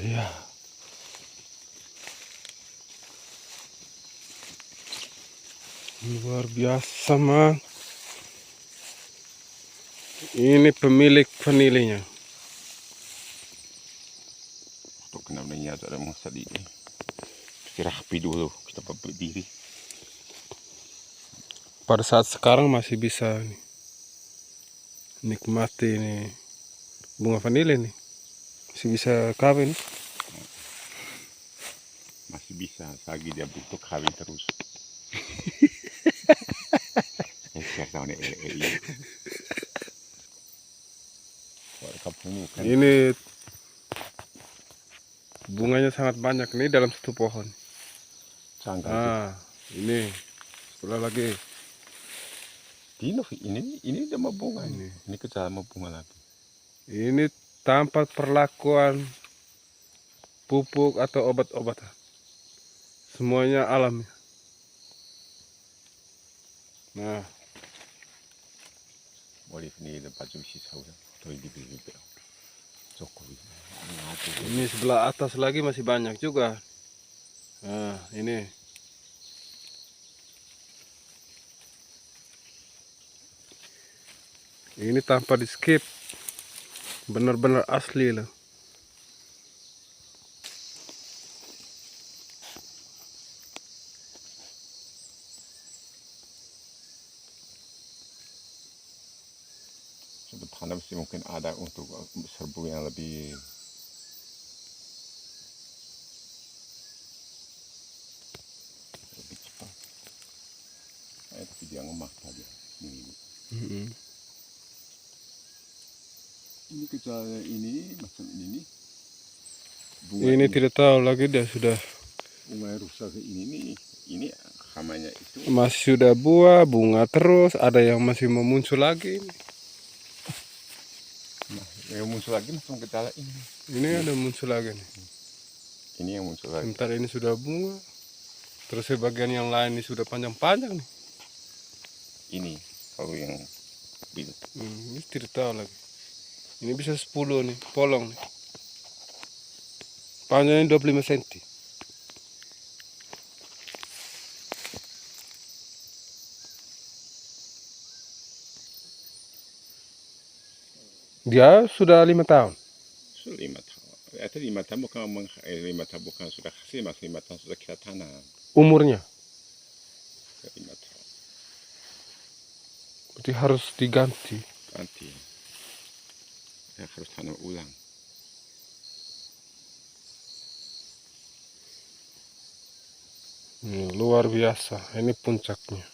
ya. Luar biasa, man. Ini pemilik vanilinya. Untuk kenapa ada masa di rapi dulu kita berdiri. Pada saat sekarang masih bisa nih, nikmati nih bunga vanili nih. Masih bisa kawin. Masih bisa lagi dia butuh kawin terus. Ini bunganya sangat banyak nih dalam satu pohon. Ini sebelah lagi. Ini udah mau bunga ini kejar mau bunga lagi. Ini tanpa perlakuan pupuk atau obat-obatan. Semuanya alami. Nah, ini sebelah atas lagi masih banyak juga. Nah, ini tanpa di skip, benar-benar asli loh. Tanam sih mungkin ada untuk serbu yang lebih cepat. Tapi dia ngemak aja. Ini kecuali ini macam ini. Ini tidak tahu lagi dia sudah. Bunga rusak ini hamanya itu. Masih sudah buah, bunga terus. Ada yang masih mau muncul lagi. Yang muncul lagi langsung gejala ini. Ini ada muncul lagi nih. Ini yang muncul lagi. Sebentar ini sudah bunga. Terus sebagian yang lain ini sudah panjang-panjang nih. Ini kalau yang biru. Ini tidak tahu lagi. Ini bisa 10 nih, polong nih. Panjangnya 25 cm. Dia sudah 5 tahun. Sudah 5 tahun. Atau 5 tahun bukan 5 tahun bukan sudah kasih, mas 5 tahun sudah kita tanam. Umurnya? 5 tahun. Berarti harus diganti. Ganti. Ya, harus tanam ulang. Luar biasa. Ini puncaknya.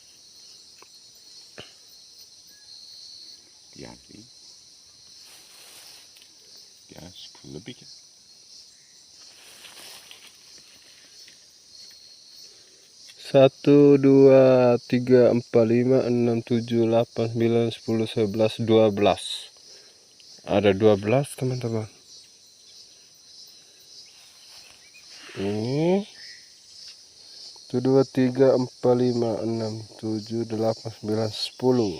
Ya 10 lebih kan. 1, 2, 3, 4, 5, 6, 7, 8, 9, 10, 11, 12. Ada 12 teman-teman. Ini 1, 2, 3, 4, 5, 6, 7, 8, 9, 10.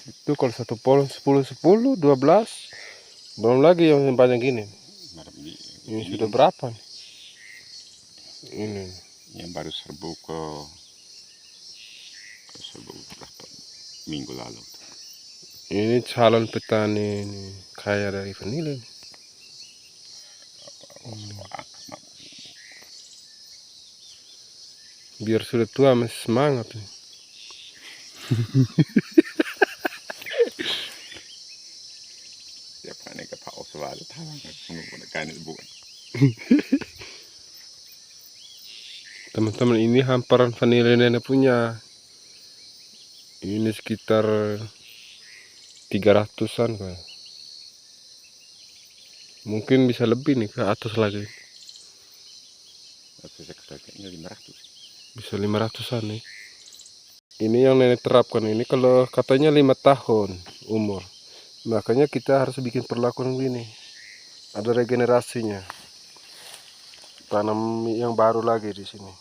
Itu kalau satu pohon 10, 10, 12. Belum lagi yang banyak gini. Ini sudah berapa nih? Ini yang baru serbu berapa minggu lalu. Ini calon petani ini, kaya dari vanili. Biar sudah tua masih semangat nih. Ya panen ke Pak Oswald talang kan bukan. Teman-teman, ini hamparan vanili nenek punya. Ini sekitar 300-an kan. Mungkin bisa lebih nih ke atas lagi. Ini 500. Bisa 500-an nih. Ini yang nenek terapkan ini kalau katanya 5 tahun umur. Makanya kita harus bikin perlakuan begini. Ada regenerasinya. Tanam yang baru lagi di sini.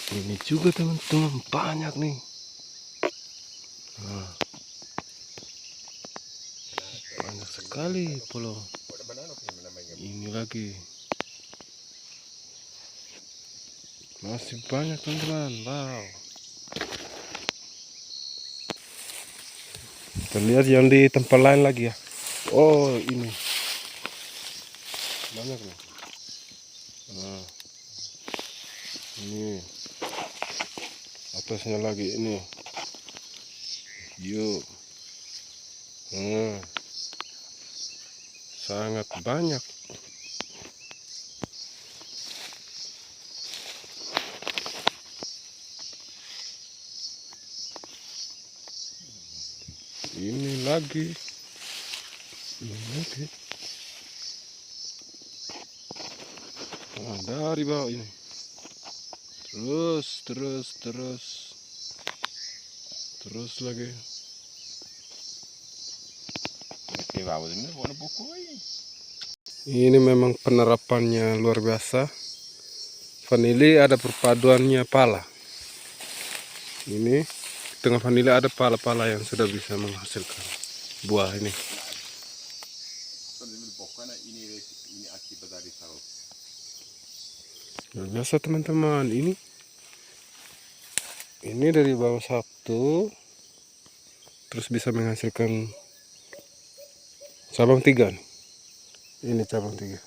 Ini juga teman-teman banyak nih. Nah, banyak sekali pulau. Ini lagi. Masih banyak teman-teman. Wow. Kita lihat yang di tempat lain lagi ya. Oh, ini. Banyak nih. Nah, ini. Atasnya lagi ini. Yuk. Nah, sangat banyak. Ini lagi. Ini lagi. Nah, dari bawah ini. Terus lagi. Ini memang penerapannya luar biasa. Vanili ada perpaduannya pala. Ini di tengah vanili ada pala-pala yang sudah bisa menghasilkan buah ini. Ini akibat dari sal. Luar biasa teman-teman. Ini dari bawah satu, terus bisa menghasilkan cabang 3 nih. Ini cabang 3.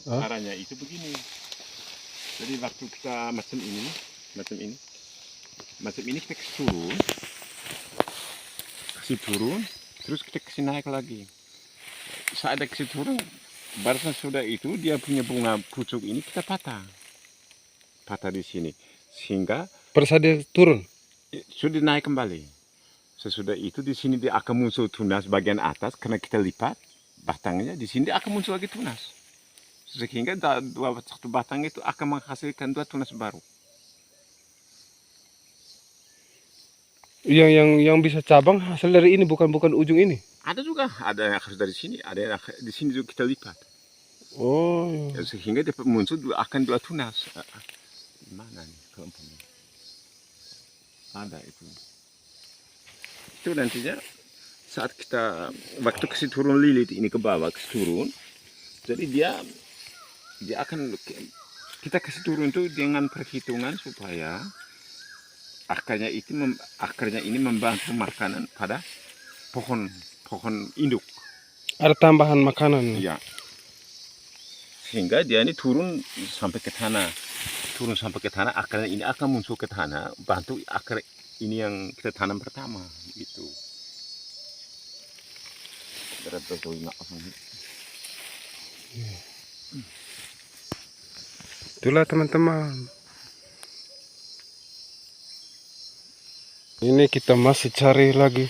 Caranya itu begini. Jadi waktu kita macam ini kita kasih turun, terus kita kasih naik lagi. Saat ada kasih turun, barusan sudah itu dia punya bunga pucuk ini kita patah di sini, sehingga Pada saat dia turun, sudah naik kembali. Sesudah itu di sini dia akan muncul tunas bagian atas karena kita lipat batangnya, di sini dia akan muncul lagi tunas. Sehingga satu batang itu akan menghasilkan 2 tunas baru. yang bisa cabang hasil dari ini, bukan ujung ini. Ada juga, ada yang harus dari sini, ada yang di sini juga kita lipat. Oh, Ya, sehingga dia muncul akan 2 tunas. Mana nih kelompoknya? Ada itu. Itu nantinya saat kita waktu kasih turun lilit ini ke bawah, kasih turun, jadi dia akan kita kasih turun itu dengan perhitungan supaya akarnya ini membantu makanan pada pohon induk. ada tambahan makanan. Iya. Sehingga dia ini turun sampai ke tanah, akarnya ini akan muncul ke tanah, bantu akar ini yang kita tanam pertama gitu. Itulah teman-teman. Ini kita masih cari lagi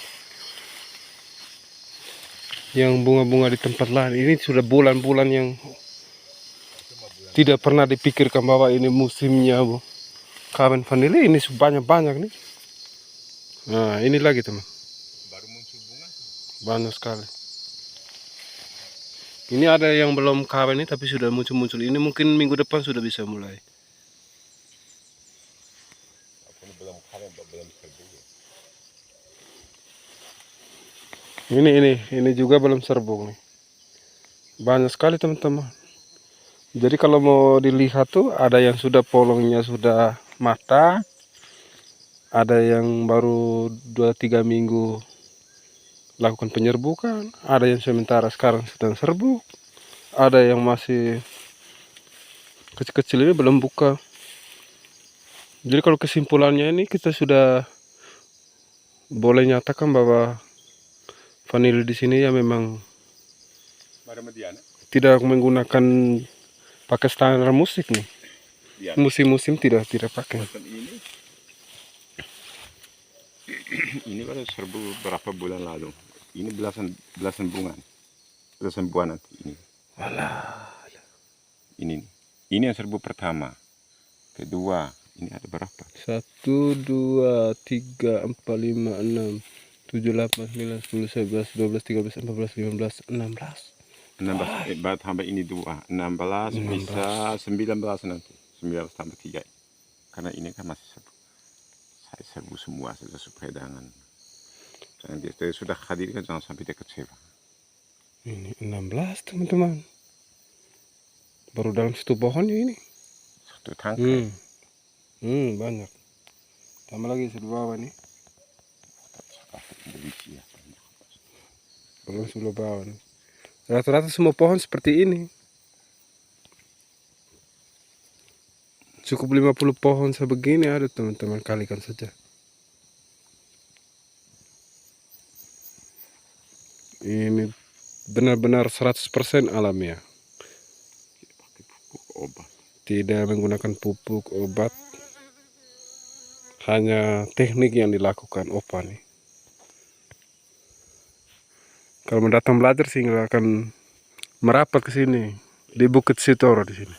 yang bunga-bunga di tempat lain. Ini sudah bulan-bulan yang tidak pernah dipikirkan bahwa ini musimnya, Bu. Kawin vanili ini banyak-banyak nih. Nah, ini lagi teman. Baru muncul bunga. Banyak sekali. Ini ada yang belum kawin ini tapi sudah muncul-muncul. Ini mungkin minggu depan sudah bisa mulai. Belum kawin, belum serbuk. Ini juga belum serbuk nih. Banyak sekali teman-teman. Jadi kalau mau dilihat tuh ada yang sudah polongnya sudah matang. Ada yang baru 2-3 minggu lakukan penyerbukan, ada yang sementara sekarang sedang serbuk, ada yang masih kecil-kecil ini belum buka. Jadi kalau kesimpulannya ini kita sudah boleh nyatakan bahwa vanili di sini ya memang tidak menggunakan pakai standar musik nih. Musim-musim tidak pakai. Ini baru serbu berapa bulan lalu. Ini belasan buah nanti ini. Walah. Ini yang serbu pertama. Kedua, ini ada berapa? 1, 2, 3, 4, 5, 6, 7, 8, 9, 10, 11, 12, 13, 14, 15, 16. 16, tambah ini 2, 16 bisa 19 nanti. 19 tambah 3. Karena ini kan masih Saya serbu semua saja supaya jangan dia sudah hadir kan, jangan sampai dia kecewa. Ini 16 teman-teman. Baru dalam satu pohon ya ini. Satu tangkai. Banyak. Tambah lagi di bawah nih. Belum sebelah bawah nih. Rata-rata semua pohon seperti ini. Cukup 50 pohon sebegini ada teman-teman, kalikan saja. Ini benar-benar 100% alamiah. Pakai pupuk obat. Tidak menggunakan pupuk obat. Hanya teknik yang dilakukan Opa nih. Kalau mendatang belajar sih nggak akan merapat ke sini di Bukit Sitoro di sini.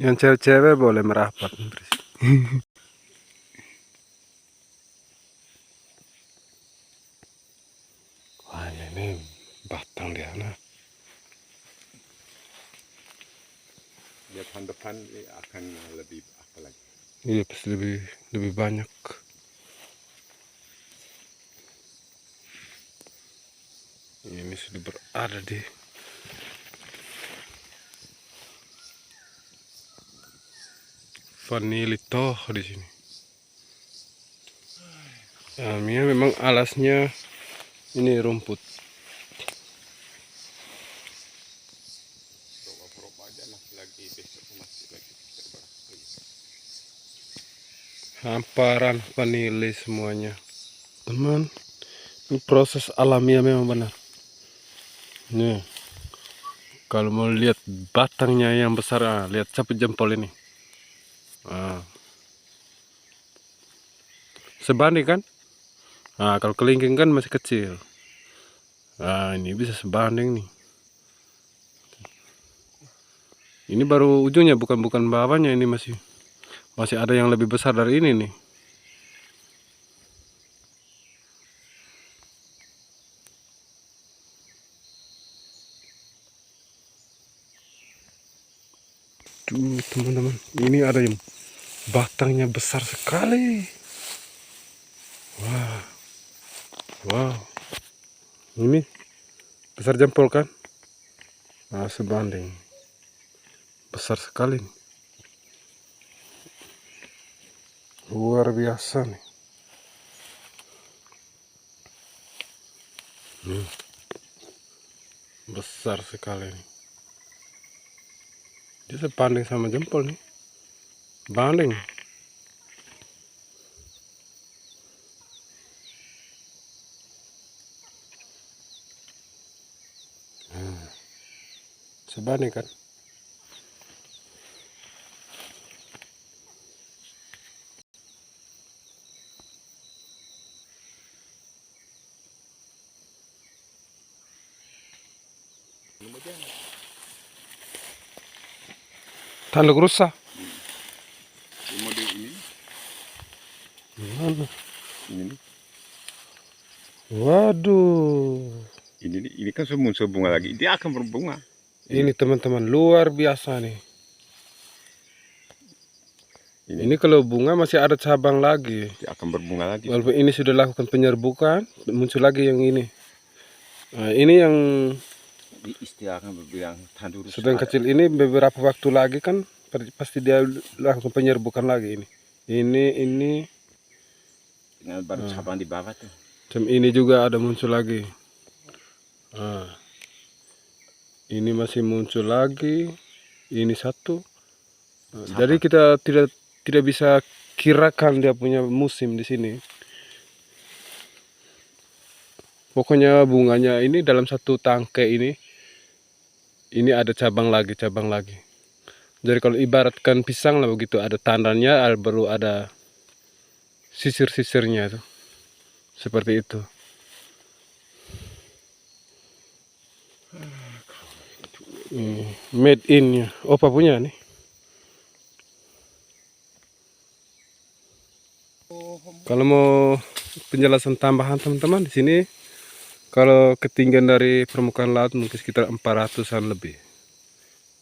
Yang cewek-cewek boleh merapat. Wah ini batang dia nah. Dia tahun depan akan lebih apa lagi? Iya pasti lebih banyak. Ini sudah berada di vanilito di sini. Alamiah memang alasnya ini rumput. Hamparan vanili semuanya. Teman, ini proses alamiah memang benar. Nih, kalau mau lihat batangnya yang besar, lihat capit jempol ini. Sebanding kan? Nah, kalau kelingking kan masih kecil. Nah, ini bisa sebanding nih. Ini baru ujungnya, bukan bawahnya, ini masih ada yang lebih besar dari ini nih. Tuh teman-teman, ini ada yang batangnya besar sekali. Wow, ini besar jempol kan? Nah, sebanding besar sekali nih. Luar biasa nih. Besar sekali nih. Dia sebanding sama jempol nih. Banding. Sebanding kan? Tanduk rusak. Model ini. Mana? Ini. Waduh. Ini kan sudah muncul bunga lagi. Dia akan berbunga. Ini teman-teman luar biasa nih. Ini kalau bunga masih ada cabang lagi. Dia akan berbunga lagi. Walaupun ini sudah lakukan penyerbukan, muncul lagi yang ini. Nah, ini yang Istilahnya berbilang tandur. sedang kecil ini beberapa waktu lagi kan pasti dia lakukan penyerbukan lagi ini. Ini Dengan baru cabang di bawah tuh. ini juga ada muncul lagi. Nah, ini masih muncul lagi. Ini satu. Nah, jadi kita tidak bisa kirakan dia punya musim di sini. Pokoknya bunganya ini dalam satu tangkai ini ada cabang lagi. Jadi kalau ibaratkan pisang lah begitu, ada tandannya, baru ada sisir-sisirnya tuh. Seperti itu. Made in-nya. Opa punya nih. Kalau mau penjelasan tambahan teman-teman di sini, kalau ketinggian dari permukaan laut mungkin sekitar 400-an lebih.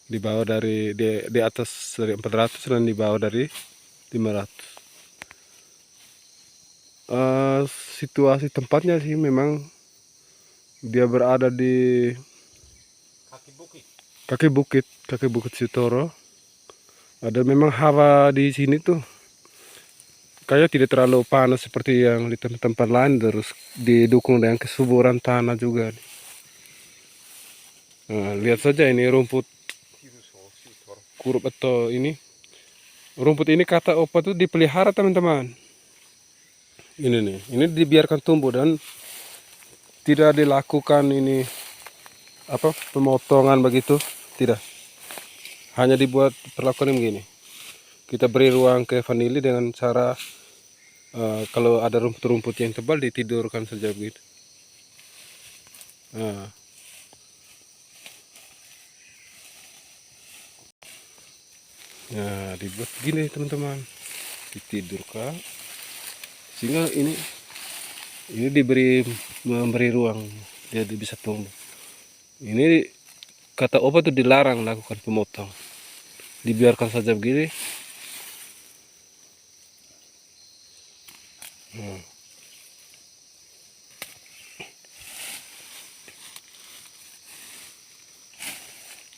Di bawah dari di atas dari 400 dan di bawah dari 500. Situasi tempatnya sih memang dia berada di kaki bukit Sitoro. Ada memang hawa di sini tuh kayak tidak terlalu panas seperti yang di tempat-tempat lain, terus didukung dengan kesuburan tanah juga. Nah, lihat saja ini rumput kurup atau ini rumput ini kata opa tuh dipelihara teman-teman. Ini nih, ini dibiarkan tumbuh dan tidak dilakukan ini apa pemotongan begitu, tidak. Hanya dibuat perlakuan begini. Kita beri ruang ke vanili dengan cara kalau ada rumput-rumput yang tebal ditidurkan saja begitu. Nah, dibuat gini teman-teman, ditidurkan sehingga ini memberi ruang dia bisa tumbuh. Ini kata opa itu dilarang lakukan pemotong, dibiarkan saja begini.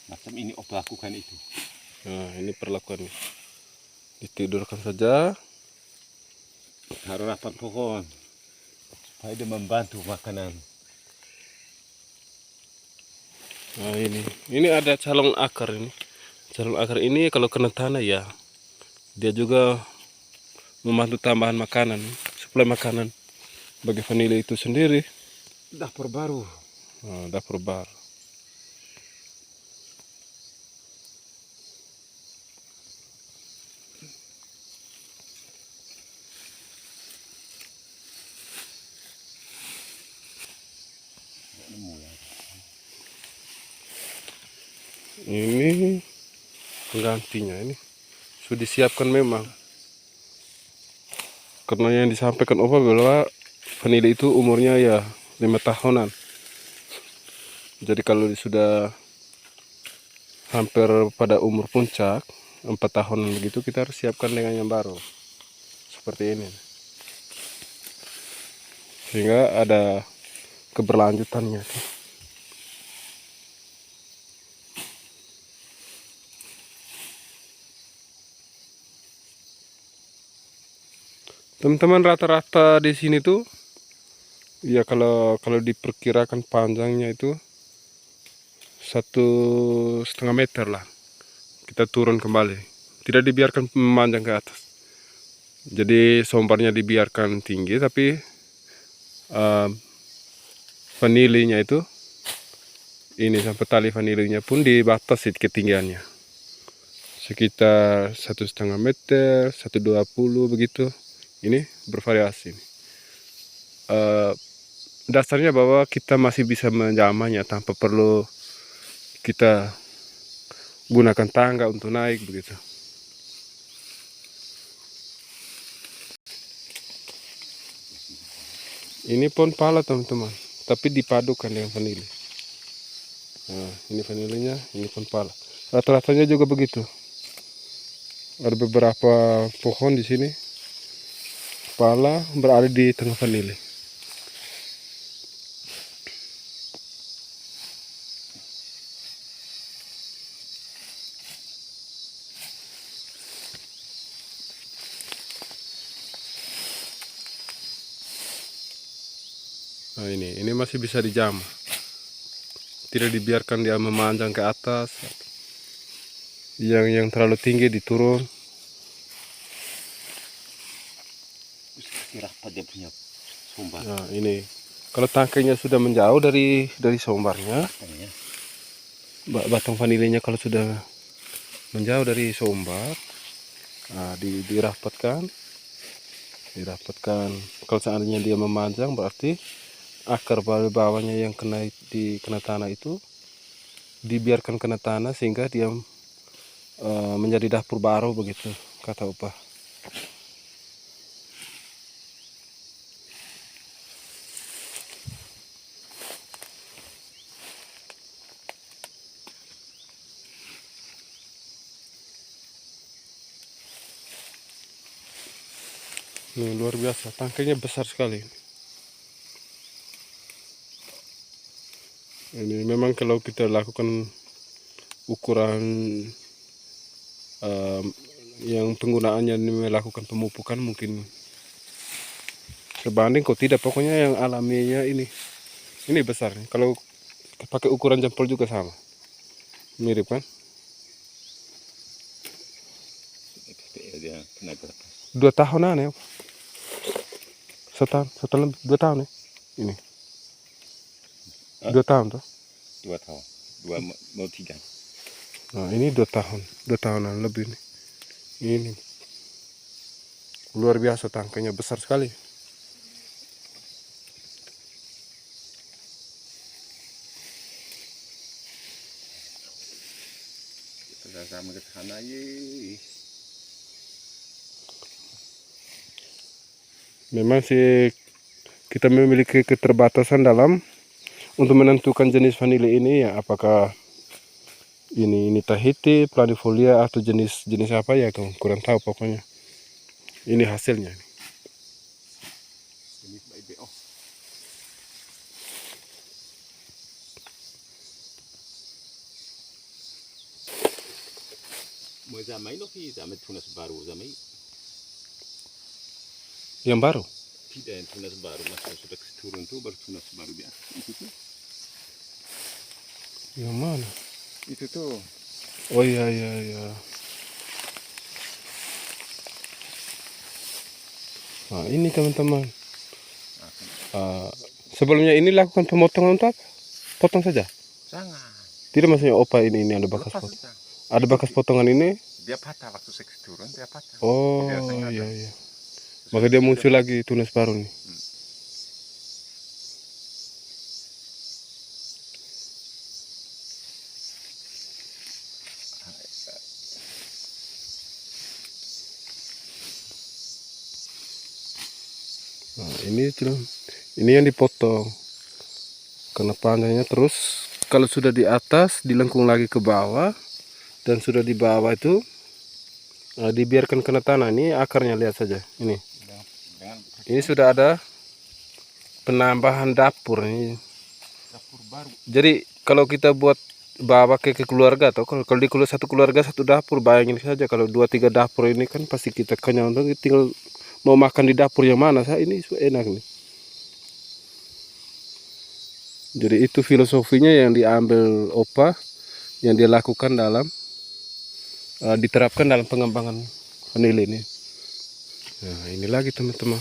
Macam ini op lakukan itu. Nah, ini perlakuannya, ditidurkan saja. Harus rapat pohon supaya dia membantu makanan. Nah, ini ada calon akar ini. Calon akar ini kalau kena tanah ya, dia juga membantu tambahan makanan, suplai makanan bagi vanili itu sendiri. Dapur baru. Nah, dapur baru. Ini penggantinya ini sudah disiapkan memang. Karena yang disampaikan opa bahwa vanili itu umurnya ya 5 tahunan. Jadi kalau sudah hampir pada umur puncak 4 tahunan begitu, kita harus siapkan dengan yang baru seperti ini, sehingga ada keberlanjutannya. Teman-teman, rata-rata di sini tuh ya kalau diperkirakan panjangnya itu 1,5 meter lah. Kita turun kembali, tidak dibiarkan memanjang ke atas. Jadi sombarnya dibiarkan tinggi, tapi vanilinya itu ini sampai tali vanilinya pun dibatasi ketinggiannya sekitar 1,5 meter, 1,20 begitu. Ini bervariasi. Dasarnya bahwa kita masih bisa menjamahnya tanpa perlu kita gunakan tangga untuk naik begitu. Ini pohon pala teman-teman, tapi dipadukan dengan vanili. Nah, ini vanilinya, ini pohon pala. Rata-ratanya juga begitu. Ada beberapa pohon di sini pala berada di tengah vanili. Nah, ini masih bisa dijamah. Tidak dibiarkan dia memanjang ke atas. Yang terlalu tinggi diturun. Rapat dia punya sumber. Nah, ini kalau tangkainya sudah menjauh dari sombarnya, batang vanilinya kalau sudah menjauh dari sombar, nah, dirapatkan. Kalau seandainya dia memanjang, berarti akar bawahnya yang kena tanah itu dibiarkan kena tanah sehingga dia menjadi dapur baru begitu kata opa. Nih, luar biasa, tangkainya besar sekali. Ini memang kalau kita lakukan ukuran yang penggunaannya ini melakukan pemupukan mungkin sebanding kok tidak, pokoknya yang alaminya ini besar. Kalau pakai ukuran jempol juga sama, mirip kan. Dia kena berapa? 2 tahunan ya, setahun lebih, 2 tahun ya ini. 2 tahun tuh. 2 tahun. 2 mau 3. Nah ini 2 tahun, 2 tahunan lebih nih. Ini luar biasa, tangkainya besar sekali. Sama ke sana ye. Memang sih kita memiliki keterbatasan dalam untuk menentukan jenis vanili ini ya, apakah ini Tahiti, planifolia atau jenis apa ya, kurang tahu pokoknya. Ini hasilnya. Ini baik oh. Mau zamai no ki zamai tunas baru zamai. Yang baru? Tidak, yang tunas baru, masa sudah turun tuh baru tunas baru biasa. Itu tuh. Yang mana? Itu tuh. Oh iya iya iya. Nah ini teman-teman. Sebelumnya ini lakukan pemotongan untuk apa? Potong saja? Jangan. Tidak, maksudnya opa ini ada bekas Lepas potong. saja. Ada bekas potongan ini? Dia patah waktu saya turun, dia patah. Oh Biasanya iya ada. iya. Maka dia muncul lagi tunas baru nih. Nah, ini yang dipotong karena panjangnya, terus kalau sudah di atas dilengkung lagi ke bawah, dan sudah di bawah itu dibiarkan kena tanah. Ini akarnya, lihat saja ini. Ini sudah ada penambahan dapur ini. Dapur baru. Jadi kalau kita buat bawa ke keluarga, atau kalau di satu keluarga satu dapur, bayangin saja kalau 2-3 dapur ini kan pasti kita kenyang, tinggal mau makan di dapur yang mana. Ini enak nih. Jadi itu filosofinya yang diambil opa, yang dia lakukan dalam diterapkan dalam pengembangan vanili ini. Nah ini lagi teman-teman.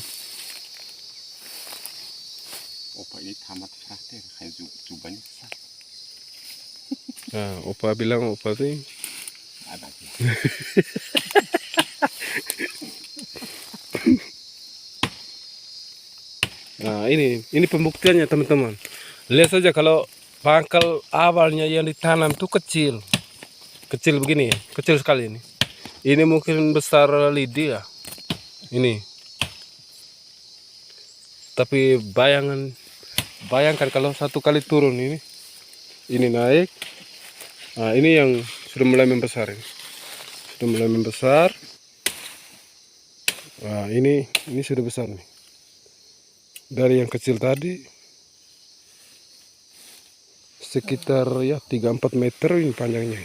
Opa ini tamat praktek, kayak jubahnya besar. Nah opa bilang, opa sih Ada. nah ini pembuktiannya teman-teman. Lihat saja, kalau pangkal awalnya yang ditanam itu kecil begini ya, kecil sekali ini. Ini mungkin besar lidi ya ini. Tapi bayangkan kalau satu kali turun ini naik. Nah ini yang sudah mulai membesar ini. Sudah mulai membesar. Nah ini sudah besar nih. Dari yang kecil tadi sekitar ya 3-4 meter ini panjangnya.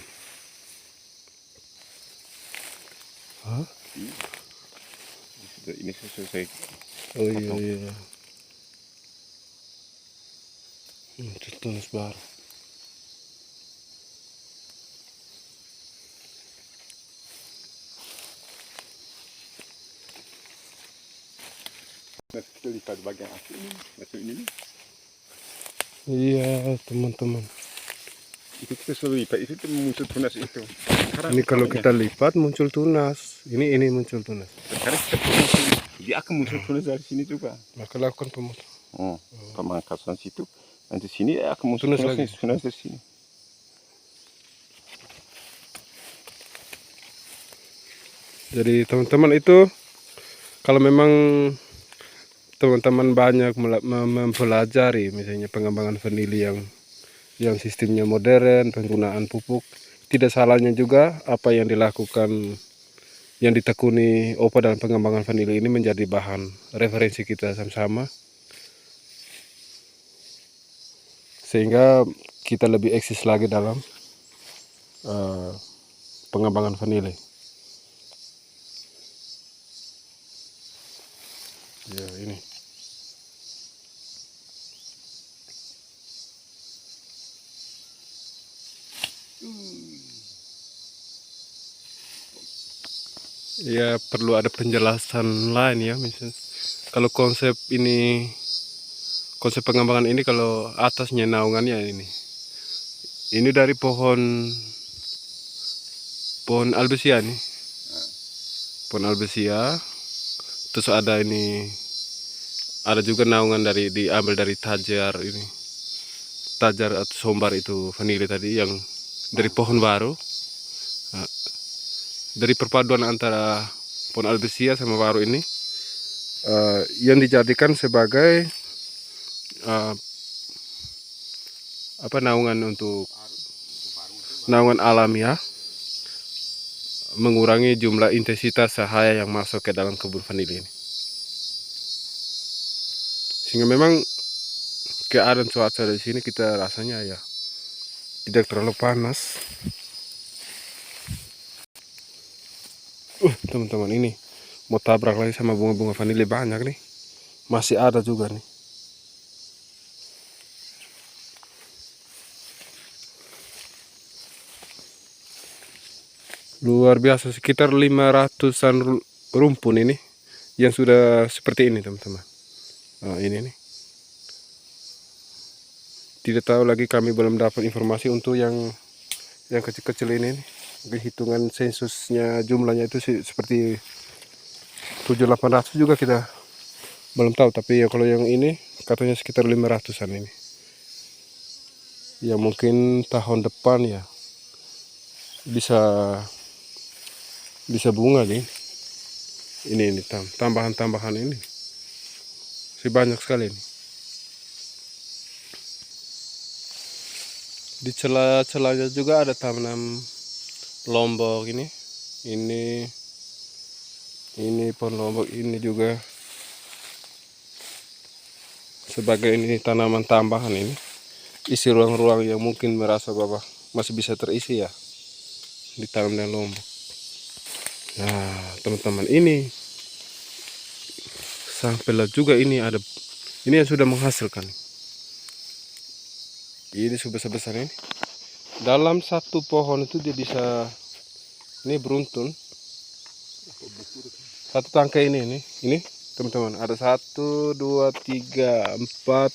Hah? Ini selesai. Oh iya iya. Itu tunas baru. Nah, kita lihat bagian atas ini, masuk ini. Iya teman-teman. Itu kita selalu lipat, itu muncul tunas itu. Sekarang Ini kalau kita lipat muncul tunas. Ini muncul tunas. sekarang kita potong, dia akan muncul tunas dari sini juga. Maka lakukan pemotongan. Oh, pemangkasan situ. Nanti sini akan muncul Tunas tunas lagi. tunas dari sini. Jadi teman-teman, itu kalau memang teman-teman banyak mempelajari misalnya pengembangan vanili yang sistemnya modern, penggunaan pupuk, tidak salahnya juga apa yang dilakukan yang ditekuni Opa dalam pengembangan vanili ini menjadi bahan referensi kita sama-sama, sehingga kita lebih eksis lagi dalam pengembangan vanili. Ya ini. Ya perlu ada penjelasan lain ya, misalnya kalau konsep pengembangan ini, kalau atasnya naungannya ini dari pohon albesia nih, pohon albesia, terus ada juga naungan diambil dari tajar atau sombar itu vanili tadi yang dari pohon baru. Nah, dari perpaduan antara pohon albesia sama baru ini yang dijadikan sebagai naungan alamiah, mengurangi jumlah intensitas cahaya yang masuk ke dalam kebun vanili ini. Sehingga memang keadaan cuaca di sini kita rasanya ya tidak terlalu panas. Teman-teman, ini mau tabrak lagi sama bunga-bunga vanili banyak nih. Masih ada juga nih. Luar biasa, sekitar 500-an rumpun ini yang sudah seperti ini, teman-teman. Nah, ini nih. Tidak tahu lagi, kami belum dapat informasi untuk yang kecil-kecil ini nih. Hitungan sensusnya jumlahnya itu seperti 700-800 juga kita belum tahu, tapi ya kalau yang ini katanya sekitar 500-an ini. Ya mungkin tahun depan ya bisa bunga nih. Ini tambahan-tambahan ini. Banyak sekali ini. Di celah-celahnya juga ada tanam lombok ini pohon lombok ini juga sebagai tanaman tambahan ini, isi ruang-ruang yang mungkin merasa bahwa masih bisa terisi ya, ditanam dengan lombok. Nah teman-teman, ini sampailah juga ini yang sudah menghasilkan. Ini sebesar ini. Dalam satu pohon itu dia bisa beruntun. Satu tangkai ini teman-teman, ada 1, 2, 3, 4,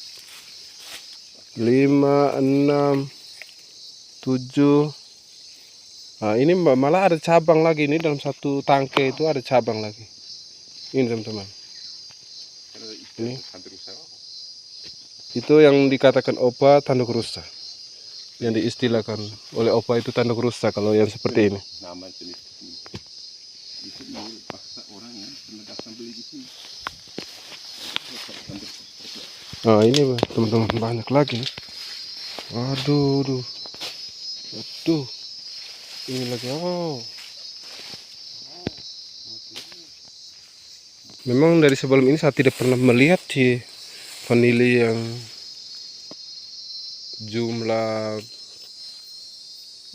5, 6, 7. Nah ini malah ada cabang lagi, ini dalam satu tangkai itu ada cabang lagi. Ini teman-teman, ini itu yang dikatakan Opa tanduk rusa, yang diistilahkan oleh Opa itu tanduk rusa kalau yang seperti ini. Nama jenis itu paksa orang yang pernah datang beli di sini. Nah ini teman-teman, banyak lagi. Waduh, ini lagi. Memang dari sebelum ini saya tidak pernah melihat di vanili yang jumlah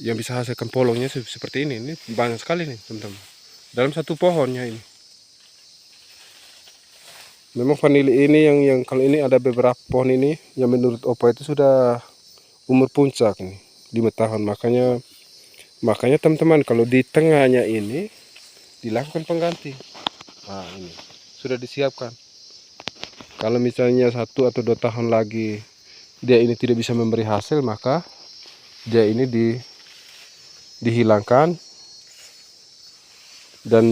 yang bisa hasilkan polongnya seperti ini. Ini banyak sekali nih teman-teman, dalam satu pohonnya ini. Memang vanili ini yang kalau ini ada beberapa pohon ini yang menurut Opa itu sudah umur puncak nih, 5 tahun. Makanya teman-teman, kalau di tengahnya ini dilakukan pengganti. Nah ini sudah disiapkan. Kalau misalnya 1 atau 2 tahun lagi dia ini tidak bisa memberi hasil, maka dia ini dihilangkan, dan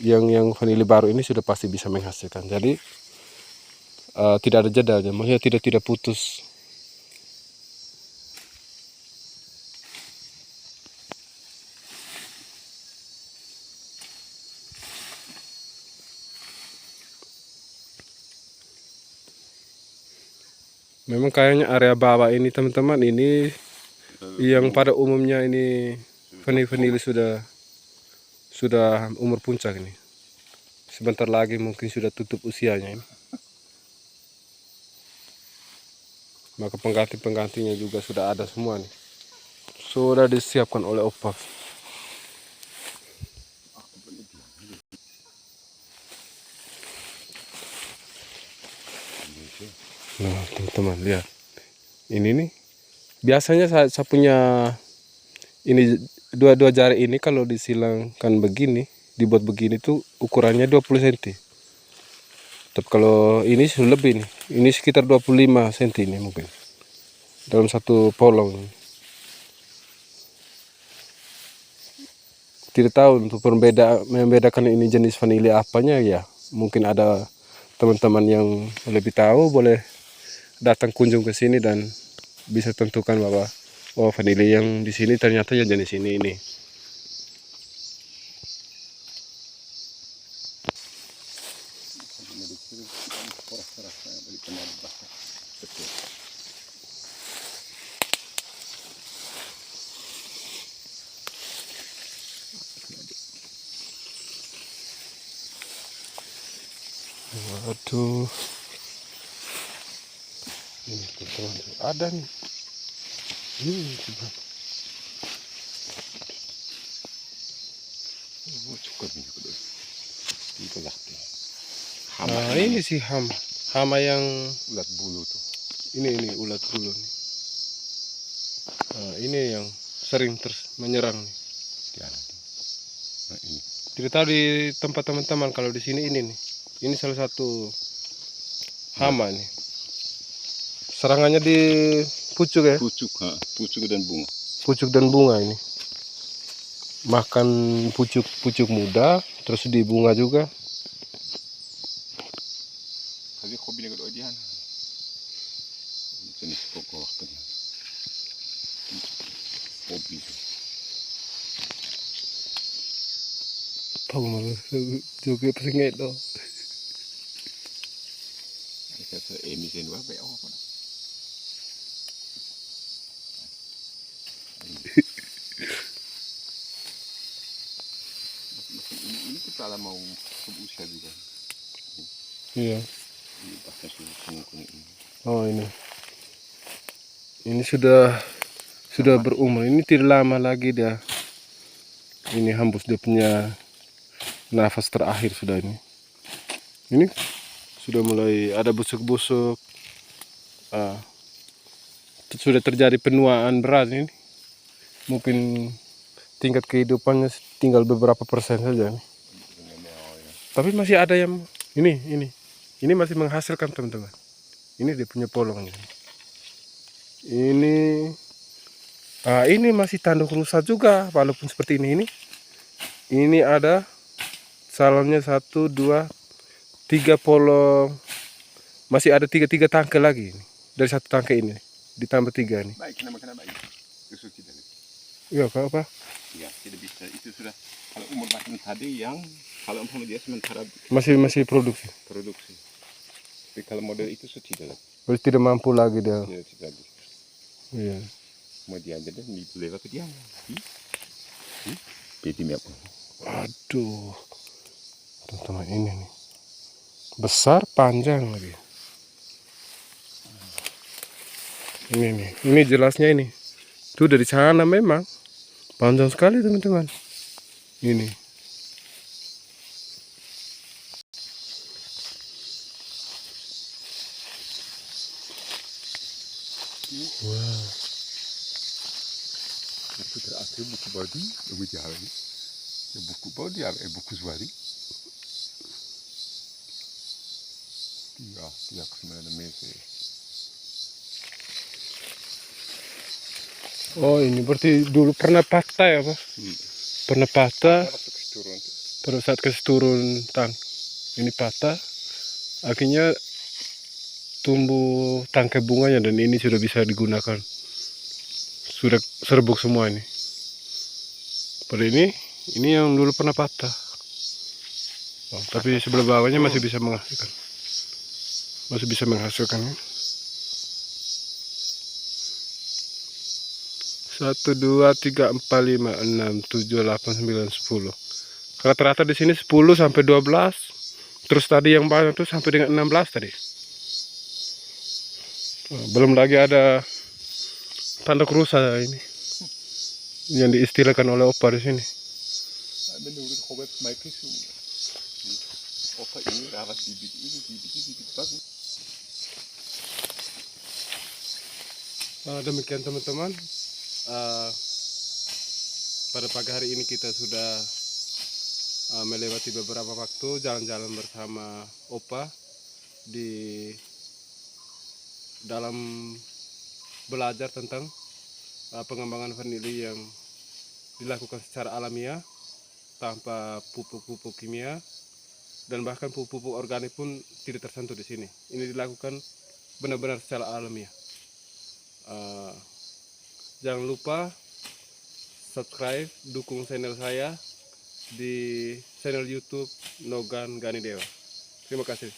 yang vanili baru ini sudah pasti bisa menghasilkan. Jadi tidak ada jedanya, maksudnya tidak putus. Memang kayaknya area bawah ini teman-teman, ini yang pada umumnya ini vanili sudah umur puncak ini. Sebentar lagi mungkin sudah tutup usianya ini. Maka pengganti-penggantinya juga sudah ada semua nih. Sudah disiapkan oleh opa. Nah teman-teman lihat. Ini nih. Biasanya saya punya ini dua jari ini kalau disilangkan begini, dibuat begini tuh ukurannya 20 cm. Tapi kalau ini sudah lebih nih. Ini sekitar 25 cm ini mungkin. Dalam satu polong. Tidak tahu untuk membedakan ini jenis vanili apanya ya. Mungkin ada teman-teman yang lebih tahu, boleh datang kunjung ke sini dan bisa tentukan bahwa oh vanili yang di sini ternyata ya jenis ini. Waduh, ini teman-teman ada nih. Coba. Nah, ini sih hama yang ulat bulu tuh. Ini ulat bulu nih. Nah, ini yang sering terus menyerang nih. Nah, ini. Tidak tahu di tempat teman-teman, kalau di sini ini nih. Ini salah satu hama nih. Serangannya di pucuk ya? Pucuk dan bunga. Pucuk dan bunga ini. Makan pucuk muda, terus di bunga juga. Tapi hobi dengan odian. Jenis pokok waktunya. Hobi. Tahu malu juga pesingit doh. Saya emisi dua apa? Ini kita mau usia juga. Iya. Ini bahkan kuning ini. Oh ini. Ini sudah berumur. Ini tidak lama lagi dia. Ini hembus dia punya nafas terakhir sudah ini. Ini sudah mulai ada busuk-busuk. Sudah terjadi penuaan berat ini. Mungkin tingkat kehidupannya tinggal beberapa persen saja nih. Tapi masih ada yang ini masih menghasilkan teman-teman. Ini dia punya polongnya. Ini masih tanduk rusa juga walaupun seperti ini. Ini ada salonnya 1, 2, 3 polong. Masih ada 3 tangkai lagi ini. Dari satu tangkai ini ditambah 3 nih. Baik, kena baik. Itu tidak. Iya, apa? Ya, tidak bisa. Itu sudah kalau umur makin tadi yang kalau umpama dia sementara masih produksi. Tapi kalau model itu sudah tidak. Berarti tidak mampu lagi dia. Ya, tidak. Iya. Mau dia aja deh, lewat ke dia. Jadi apa? Aduh. Teman-teman ini nih. Besar, panjang lagi. Ini nih. Ini jelasnya ini. Itu dari sana memang. Panjang sekali teman-teman. Ini. Wow. Itu terakhir buku bodi, lebih jalan. Buku bodi, buku suari. Tiga kesembilan meter. Oh ini berarti dulu pernah patah ya Pak? Pernah patah. Pada saat kasih turun ini patah. Akhirnya tumbuh tangkai bunganya dan ini sudah bisa digunakan. Sudah serbuk semua ini. Pada ini yang dulu pernah patah. Oh, tapi sebelah bawahnya masih bisa menghasilkan. Masih bisa menghasilkan. 1, 2, 3, 4, 5, 6, 7, 8, 9, 10. Rata-rata di sini 10 sampai 12. Terus tadi yang banyak tuh sampai dengan 16 tadi. Belum lagi ada tanduk rusa ini yang diistilahkan oleh Opa di sini. Menurut Robert Michael Opa ini rawat bibit bagus. Demikian teman-teman, pada pagi hari ini kita sudah melewati beberapa waktu jalan-jalan bersama Opa di dalam belajar tentang pengembangan vanili yang dilakukan secara alamiah tanpa pupuk-pupuk kimia, dan bahkan pupuk-pupuk organik pun tidak tersentuh di sini. Ini dilakukan benar-benar secara alamiah. Jangan lupa subscribe, dukung channel saya di channel YouTube Nogan Gani Dewa. Terima kasih.